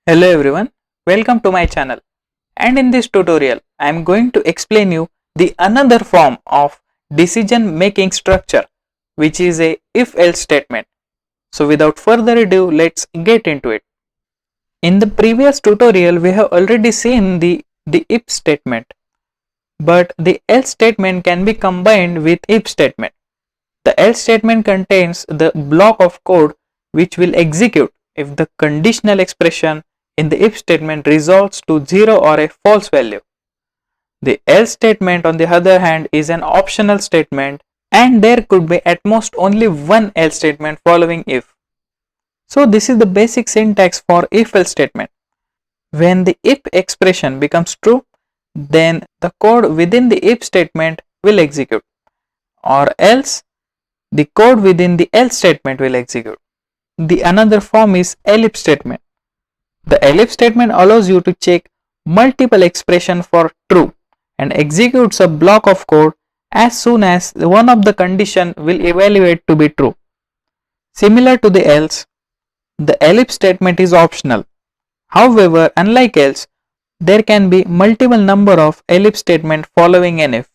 Hello everyone, welcome to my channel, and in this tutorial I am going to explain you the another form of decision making structure, which is a if-else statement. So without further ado, let's get into it. In the previous tutorial we have already seen the if statement, but the else statement can be combined with if statement. The else statement contains the block of code which will execute if the conditional expression in the if statement resolves to 0 or a false value. The else statement, on the other hand, is an optional statement, and there could be at most only one else statement following if. So this is the basic syntax for if-else statement. When the if expression becomes true, then the code within the if statement will execute, or else the code within the else statement will execute. The another form is ellipse statement. The ellipse statement allows you to check multiple expressions for true and executes a block of code as soon as one of the condition will evaluate to be true. Similar to the else, the ellipse statement is optional. However, unlike else, there can be multiple number of ellipse statement following an if.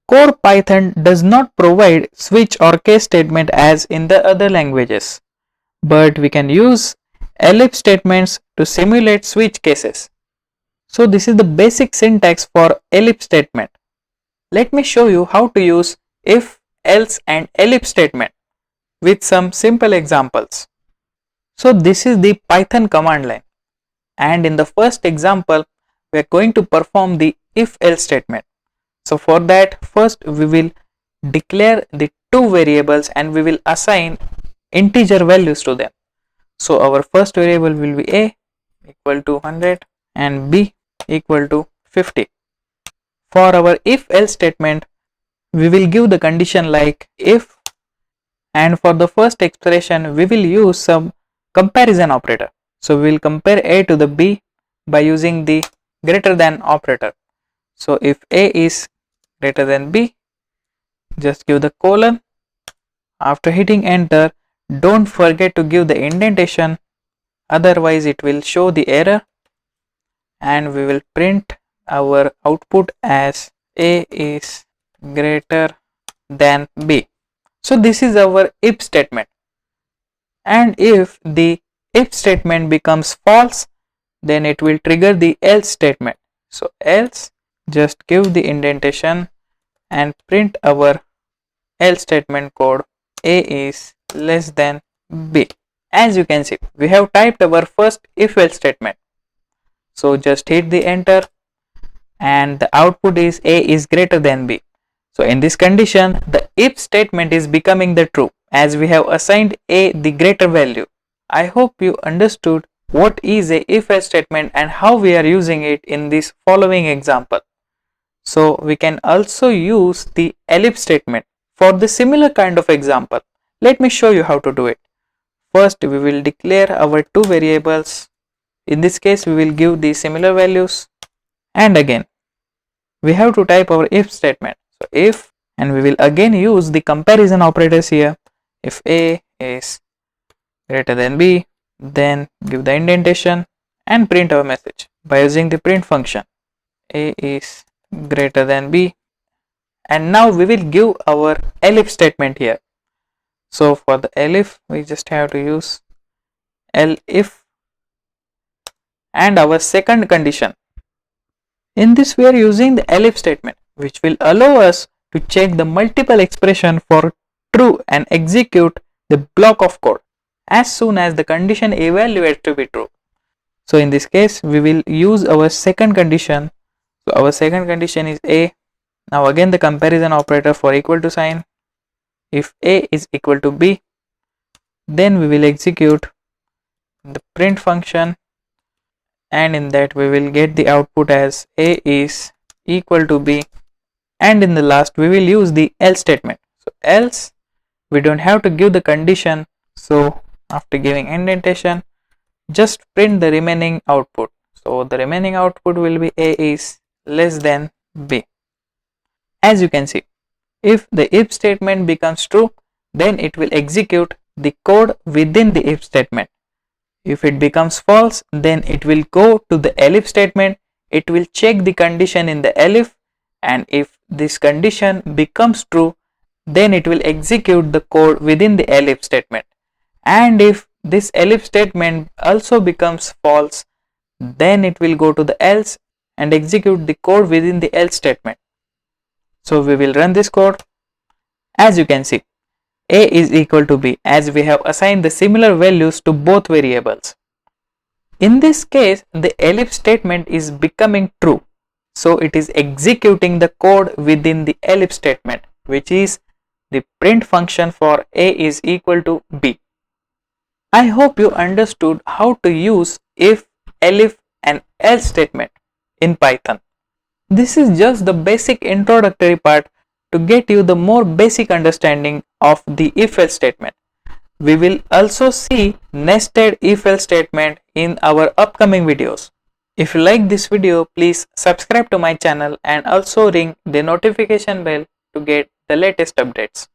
Core Python does not provide switch or case statement as in the other languages, but we can use ellipse statements to simulate switch cases. So this is the basic syntax for ellipse statement. Let me show you how to use if, else and ellipse statement with some simple examples. So this is the Python command line, and in the first example we are going to perform the if else statement. So for that, first we will declare the two variables and we will assign integer values to them. So our first variable will be a equal to 100 and b equal to 50. For our if else statement, we will give the condition like if, and for the first expression we will use some comparison operator. So we will compare a to the b by using the greater than operator. So if a is greater than b, just give the colon. After hitting enter, don't forget to give the indentation, otherwise it will show the error, and we will print our output as a is greater than b. So this is our if statement, and if the if statement becomes false, then it will trigger the else statement. So else, just give the indentation and print our else statement code a is less than b. As you can see, we have typed our first if else statement. So just hit the enter and the output is a is greater than b. So in this condition, the if statement is becoming the true as we have assigned a the greater value. I hope you understood what is a if else statement and how we are using it in this following example. So we can also use the ellipse statement for the similar kind of example. Let me show you how to do it. First we will declare our two variables. In this case we will give the similar values, and again we have to type our if statement. So if, and we will again use the comparison operators here. If a is greater than b, then give the indentation and print our message by using the print function. A is greater than b, and now we will give our elif statement here. So for the elif, we just have to use elif and our second condition. In this we are using the elif statement, which will allow us to check the multiple expression for true and execute the block of code as soon as the condition evaluates to be true. So in this case we will use our second condition. So our second condition is a. Now again the comparison operator for equal to sign. If a is equal to b, then we will execute the print function, and in that we will get the output as a is equal to b, and in the last we will use the else statement. So else, we don't have to give the condition, so after giving indentation, just print the remaining output. So the remaining output will be a is less than b. As you can see, if the if statement becomes true, then it will execute the code within the if statement. If it becomes false, then it will go to the ELIF statement. It will check the condition in the ELIF, and if this condition becomes true, then it will execute the code within the ELIF statement. And if this ELIF statement also becomes false, then it will go to the else and execute the code within the else statement. So we will run this code. As you can see, a is equal to b, as we have assigned the similar values to both variables. In this case, the ELIF statement is becoming true, so it is executing the code within the ELIF statement, which is the print function for a is equal to b. I hope you understood how to use if, ELIF and else statement in Python. This is just the basic introductory part to get you the more basic understanding of the if-else statement. We will also see nested if-else statement in our upcoming videos. If you like this video, please subscribe to my channel and also ring the notification bell to get the latest updates.